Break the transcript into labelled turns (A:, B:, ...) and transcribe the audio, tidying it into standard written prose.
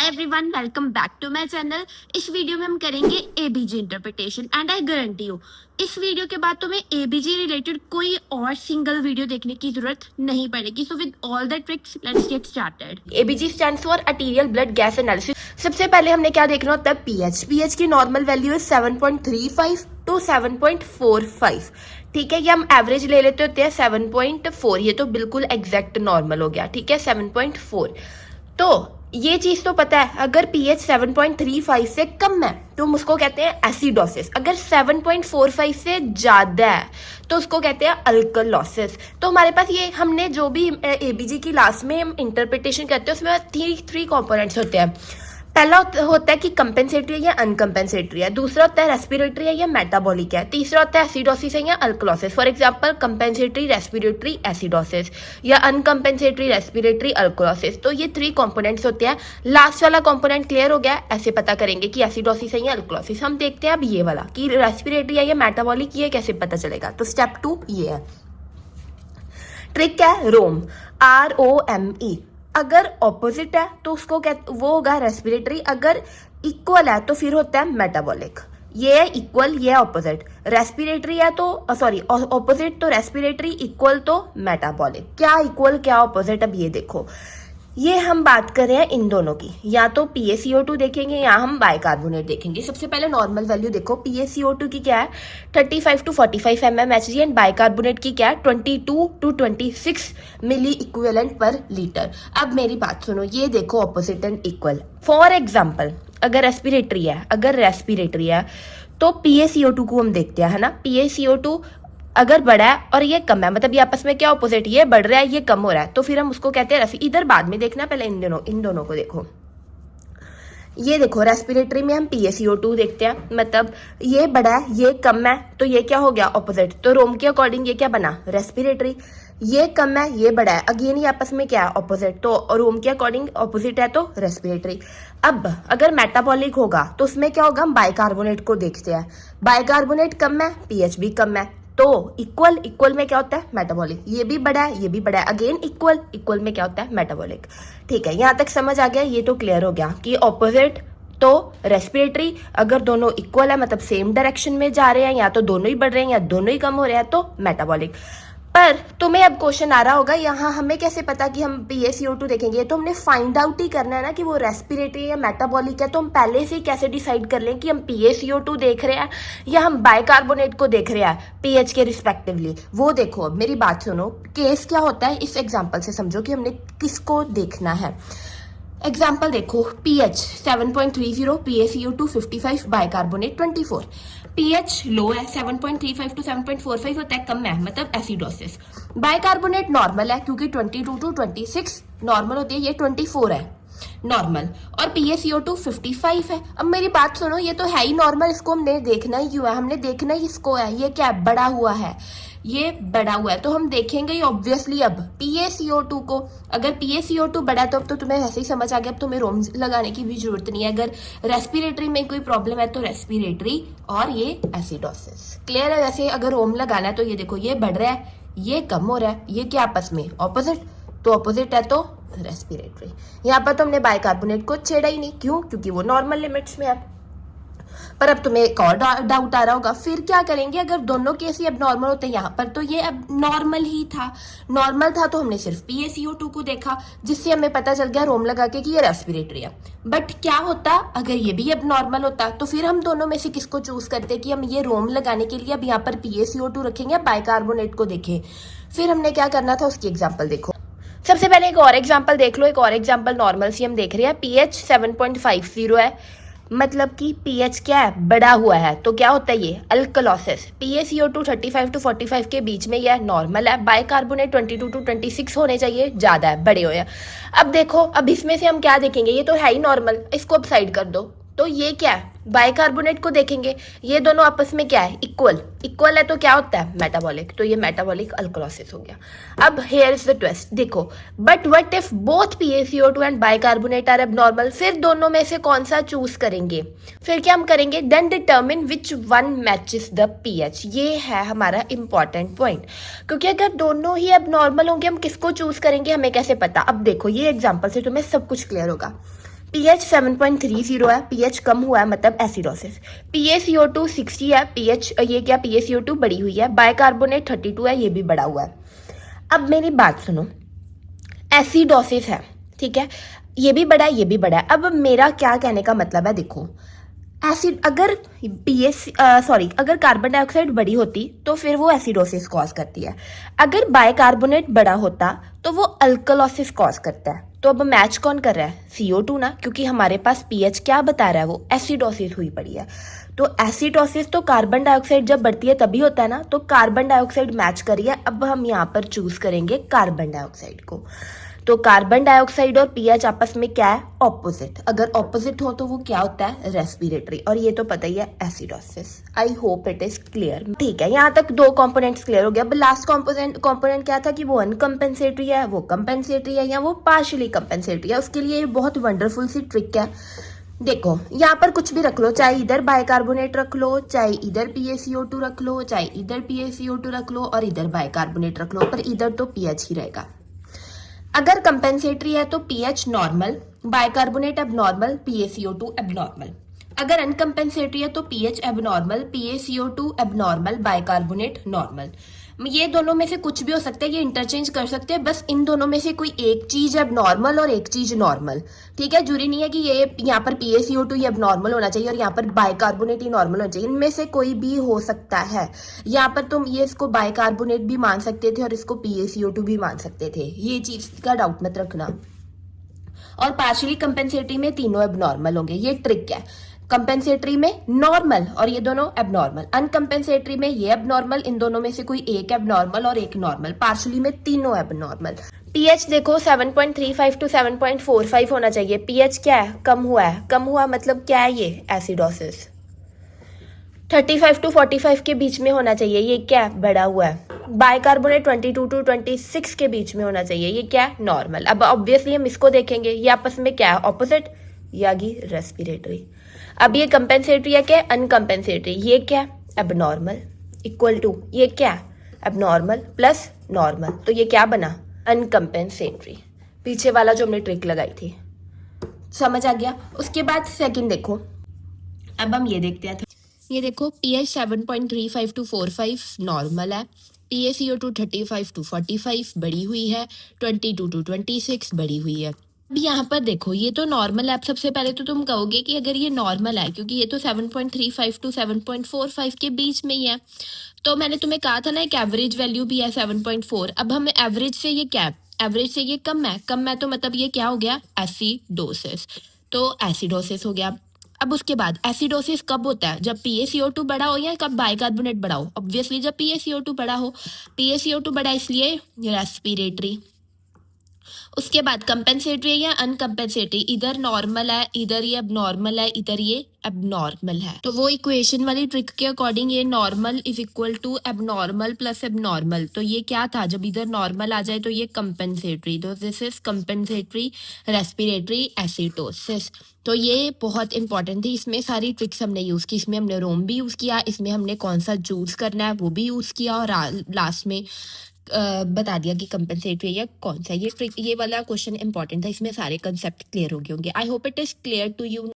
A: Hi everyone, welcome back to my channel. इस video में हम करेंगे ABG interpretation and I guarantee you इस वीडियो के बाद तुम्हें एबीजी रिलेटेड कोई और सिंगल वीडियो देखने की जरूरत नहीं पड़ेगी। So with all the tricks let's get started.
B: ABG stands for arterial blood gas analysis. सबसे पहले हमने क्या देखना होता है, पीएच की नॉर्मल वैल्यू है 7.35 टू 7.45। ठीक है, ये हम एवरेज ले लेते होते हैं 7.4, ये तो बिल्कुल एग्जैक्ट नॉर्मल हो गया। ठीक है, 7.4। तो ये चीज तो पता है, अगर पीएच 7.35 से कम है तो हम उसको कहते हैं एसिडोसिस। अगर 7.45 से ज्यादा है तो उसको कहते हैं अल्कलोसिस। तो हमारे पास ये हमने जो भी एबीजी की लास्ट में हम इंटरप्रिटेशन करते हैं उसमें थ्री कंपोनेंट्स होते हैं। पहला होता है कि कंपेंसेटरी है या अनकंपेंसेटरी है, दूसरा होता है रेस्पिरेटरी है या मेटाबॉलिक है, तीसरा होता है एसिडोसिस है या alkalosis. For example compensatory respiratory acidosis या अनकंपेंसेटरी रेस्पिरेटरी अल्कलोसिस। तो ये थ्री कंपोनेंट्स होते हैं। लास्ट वाला कंपोनेंट क्लियर हो गया, ऐसे पता करेंगे कि एसिडोसिस है या अल्कलोसिस। हम देखते हैं अब ये वाला कि रेस्पिरेटरी है या मेटाबॉलिक, ये कैसे पता चलेगा। तो स्टेप 2 ये है, ट्रिक है रोम, ROME। अगर ऑपोजिट है तो उसको वो होगा रेस्पिरेटरी, अगर इक्वल है तो फिर होता है मेटाबॉलिक। ये है इक्वल, ये है ऑपोजिट। रेस्पिरेटरी है तो सॉरी ऑपोजिट तो रेस्पिरेटरी, इक्वल तो मेटाबॉलिक। क्या इक्वल क्या ऑपोजिट, अब ये देखो। ये हम बात कर रहे हैं इन दोनों की, या तो PaCO2 देखेंगे या हम बाइकार्बोनेट देखेंगे। सबसे पहले नॉर्मल वैल्यू देखो, PaCO2 की क्या है 35 टू 45 mmHg एंड बाइकार्बोनेट की क्या है 22 to 26 milli equivalent per litre. अब मेरी बात सुनो, ये देखो opposite and equal. For example अगर रेस्पिरेटरी है तो PaCO2 को हम देखते हैं, है ना। PaCO2 अगर बड़ा है और ये कम है, मतलब ये आपस में क्या ऑपोजिट, ये बढ़ रहा है ये कम हो रहा है, तो फिर हम उसको कहते हैं इधर बाद में देखना, पहले इन दोनों को देखो। ये देखो रेस्पिरेटरी में हम PaCO2 देखते हैं, मतलब ये बड़ा है ये कम है, तो ये क्या हो गया ऑपोजिट। तो रोम के अकॉर्डिंग ये क्या बना रेस्पिरेटरी। ये कम है ये बड़ा है, अगेन ये आपस में क्या है ऑपोजिट, तो रोम के अकॉर्डिंग ऑपोजिट है तो रेस्पिरेटरी। अब अगर मेटाबॉलिक होगा तो उसमें क्या होगा, हम बाइकार्बोनेट को देखते हैं। बाइकार्बोनेट कम है, पीएच भी कम है, तो इक्वल में क्या होता है मेटाबॉलिक। ये भी बड़ा है ये भी बड़ा है, अगेन इक्वल में क्या होता है मेटाबॉलिक। ठीक है, यहां तक समझ आ गया, ये तो क्लियर हो गया कि ऑपोजिट तो रेस्पिरेटरी, अगर दोनों इक्वल है मतलब सेम डायरेक्शन में जा रहे हैं, या तो दोनों ही बढ़ रहे हैं या दोनों ही कम हो रहे हैं, तो मेटाबॉलिक। पर तुम्हें अब क्वेश्चन आ रहा होगा, यहाँ हमें कैसे पता कि हम PaCO2 देखेंगे। तो हमने फाइंड आउट ही करना है ना कि वो रेस्पिरेटरी या मेटाबॉलिक है। तो हम पहले से ही कैसे डिसाइड कर लें कि हम PaCO2 देख रहे हैं या हम बाइकार्बोनेट को देख रहे हैं पीएच के रिस्पेक्टिवली। वो देखो, अब मेरी बात सुनो, केस क्या होता है इस एग्जाम्पल से समझो कि हमने किसको देखना है। एग्जाम्पल देखो, pH 7.30, PaCO2 55, बाइकार्बोनेट 24। pH लो है 7.35 टू 7.45 होता है, कम है मतलब एसिडोसिस। बाइकार्बोनेट नॉर्मल है क्योंकि 22 टू 26 नॉर्मल होती है, ये 24 है नॉर्मल, और PaCO2 55 है। अब मेरी बात सुनो, ये तो है ही नॉर्मल, इसको हमने देखना ही क्यों है, हमने देखना ही इसको है। ये क्या है, बड़ा हुआ है, ये बड़ा हुआ है, तो हम देखेंगे ही ऑब्वियसली अब PaCO2 को। अगर PaCO2 बड़ा है तो अब तो तुम्हें ऐसे ही समझ आ गया, अब तुम्हें रोम लगाने की भी जरूरत नहीं है। अगर रेस्पिरेटरी में कोई प्रॉब्लम है तो रेस्पिरेटरी और ये एसिडोसिस। क्लियर है। वैसे अगर रोम लगाना है तो ये देखो, ये बढ़ रहा है ये कम हो रहा है, ये क्या आपस में ऑपोजिट, तो ऑपोजिट है तो रेस्पिरेटरी। यहाँ पर तो हमने बाइकार्बोनेट को छेड़ा ही नहीं, क्यों, क्योंकि वो नॉर्मल लिमिट्स में है। पर अब तुम्हें एक और डाउट आ रहा होगा, फिर क्या करेंगे अगर दोनों केस ही अब नॉर्मल होते हैं। यहाँ पर तो ये अब नॉर्मल था तो हमने सिर्फ PaCO2 को देखा, जिससे हमें पता चल गया रोम लगा के कि ये रेस्पिरेटरी है। बट क्या होता अगर ये भी अब नॉर्मल होता, तो फिर हम दोनों में से किसको चूज करते कि हम ये रोम लगाने के लिए अब यहाँ पर PaCO2 रखेंगे, बाइकार्बोनेट को देखें। फिर हमने क्या करना था, उसकी एग्जाम्पल देखो। सबसे पहले एक और एग्जाम्पल देख लो, एक और एग्जाम्पल नॉर्मल सी हम देख रहे हैं। pH 7.50 है, मतलब कि pH क्या है, बड़ा हुआ है, तो क्या होता है ये अल्कलोसिस। PaCO2 35 टू 45 के बीच में यह नॉर्मल है, बाइकार्बोनेट 22 टू 26 होने चाहिए, ज्यादा है, बड़े हुए हैं। अब देखो, अब इसमें से हम क्या देखेंगे, ये तो है ही नॉर्मल, इसको अब साइड कर दो, तो ये क्या है बाइकार्बोनेट को देखेंगे। ये दोनों आपस में क्या है, इक्वल है, तो क्या होता है मेटाबॉलिक, तो ये मेटाबॉलिक अल्कलोसिस हो गया। अब हियर इज द ट्विस्ट, देखो, but what if both PaCO2 and bicarbonate are abnormal. फिर दोनों में से कौन सा चूज करेंगे, फिर क्या हम करेंगे, then determine which one matches the pH। ये है हमारा इंपॉर्टेंट पॉइंट, क्योंकि अगर दोनों ही एबनॉर्मल होंगे हम किसको चूज करेंगे, हमें कैसे पता। अब देखो, ये एग्जाम्पल से तुम्हें सब कुछ क्लियर होगा। pH 7.30 है, pH कम हुआ है मतलब एसिडोसिस। PaCO2 60 है, pH ये क्या PaCO2 बढ़ी हुई है, बाइकार्बोनेट 32 है, ये भी बढ़ा हुआ है। अब मेरी बात सुनो, एसिडोसिस है, ठीक है, ये भी बढ़ा है, ये भी बढ़ा है। अब मेरा क्या कहने का मतलब है, देखो एसिड अगर अगर कार्बन डाइऑक्साइड बड़ी होती तो फिर वो एसिडोसिस कॉज करती है, अगर बाइकार्बोनेट बड़ा होता तो वो अल्कलोसिस कॉज करता है। तो अब मैच कौन कर रहा है, CO2 ना, क्योंकि हमारे पास पीएच क्या बता रहा है, वो एसिडोसिस हुई पड़ी है। तो एसिडोसिस तो कार्बन डाइऑक्साइड जब बढ़ती है तभी होता है ना, तो कार्बन डाइऑक्साइड मैच करिए। अब हम यहाँ पर चूज करेंगे कार्बन डाइऑक्साइड को। तो कार्बन डाइऑक्साइड और पीएच आपस में क्या है, ऑपोजिट। अगर ऑपोजिट हो तो वो क्या होता है, रेस्पिरेटरी, और ये तो पता ही है acidosis. I hope it is clear. ठीक है, यहाँ तक दो कंपोनेंट्स क्लियर हो गया। अब लास्ट कंपोनेंट क्या था कि वो अनकम्पेंसेटरी है, वो कंपेंसेटरी है, या वो पार्शियली कंपेंसेटरी है। उसके लिए बहुत वंडरफुल सी ट्रिक है। देखो यहाँ पर कुछ भी रख लो, चाहे इधर बाइकार्बोनेट रख लो, चाहे इधर PaCO2 रख लो, चाहे इधर PaCO2 रख लो, और इधर बाइकार्बोनेट रख लो, पर इधर तो पीएच ही रहेगा। अगर कंपेंसेटरी है तो pH normal, bicarbonate abnormal, PaCO2 abnormal. अगर अनकंपेंसेटरी है तो pH abnormal, PaCO2 abnormal, bicarbonate normal. ये दोनों में से कुछ भी हो सकता है, ये इंटरचेंज कर सकते हैं, बस इन दोनों में से कोई एक चीज एबनॉर्मल और एक चीज नॉर्मल। ठीक है, जरूरी नहीं है कि ये यहाँ पर PaCO2 ये एबनॉर्मल होना चाहिए और यहाँ पर बाइकार्बोनेट ही नॉर्मल होना चाहिए। इनमें से कोई भी हो सकता है। यहाँ पर तुम ये इसको बाइकार्बोनेट भी मान सकते थे और इसको PaCO2 भी मान सकते थे, ये चीज का डाउट मत रखना। और पार्शियली कंपेंसेटरी में तीनों एबनॉर्मल होंगे, ये ट्रिक है। कंपेंसेटरी में नॉर्मल और ये दोनों एबनॉर्मल, अनकंपेंसेटरी में ये एबनॉर्मल, इन दोनों में से कोई एक एबनॉर्मल और एक नॉर्मल, पार्शियली में तीनों एबनॉर्मल। पीएच देखो 7.35 टू 7.45 होना चाहिए। पीएच क्या है, कम हुआ है, कम हुआ मतलब क्या है, ये एसिडोसिस। 35 टू 45 के बीच में होना चाहिए, ये क्या है, बढ़ा हुआ है। बाइकार्बोनेट 22 टू 26 के बीच में होना चाहिए, ये क्या है, नॉर्मल। अब ऑब्वियसली हम इसको देखेंगे, ये आपस में क्या है, ऑपोजिट, यागी रेस्पिरेटरी। अब ये कंपेंसेटरी है क्या, अनकंपेंसेटरी, ये क्या है, एबनॉर्मल, इक्वल टू ये क्या है, एबनॉर्मल प्लस नॉर्मल, तो ये क्या बना, अनकंपेंसेटरी। पीछे वाला जो हमने ट्रिक लगाई थी, समझ आ गया। उसके बाद सेकंड देखो, अब हम ये देखते हैं। ये देखो पीएच 7.35 टू 45 नॉर्मल है, PaCO2 35 टू 45 बढ़ी हुई है, 22 टू 26 बढ़ी हुई है। अब यहाँ पर देखो ये तो नॉर्मल है। अब सबसे पहले तो तुम कहोगे कि अगर ये नॉर्मल है, क्योंकि ये तो 7.35 टू 7.45 के बीच में ही है, तो मैंने तुम्हें कहा था ना एक एवरेज वैल्यू भी है 7.4। अब हम एवरेज से ये क्या है, एवरेज से ये कम है, कम है तो मतलब ये क्या हो गया, एसिडोसिस। तो एसिडोसिस हो गया। अब उसके बाद एसिडोसिस कब होता है, जब PaCO2 बड़ा हो या कब बाइकार्बोनेट बड़ा हो, ऑब्वियसली जब PaCO2 बड़ा हो। PaCO2 बड़ा इसलिए रेस्पिरेटरी। उसके बाद कंपेंसेटरी है या अनकंपेंसेटरी, इधर नॉर्मल है, इधर ये एबनॉर्मल है, इधर ये एबनॉर्मल है। तो वो इक्वेशन वाली ट्रिक के अकॉर्डिंग ये normal is equal to abnormal plus abnormal. तो ये क्या था, जब इधर नॉर्मल आ जाए तो ये कंपेंसेटरी, तो this is compensatory respiratory acidosis. तो ये बहुत इंपॉर्टेंट थी, इसमें सारी ट्रिक्स हमने यूज़ की। इसमें हमने रोम भी यूज़ किया, इसमें हमने कौन सा जूस करना है वो भी यूज़ किया, और लास्ट में बता दिया कि कंपेंसेटरी या कौन सा। ये ट्रिक, ये वाला क्वेश्चन इंपॉर्टेंट था, इसमें सारे कंसेप्ट क्लियर हो गए होंगे। I hope it is clear to you.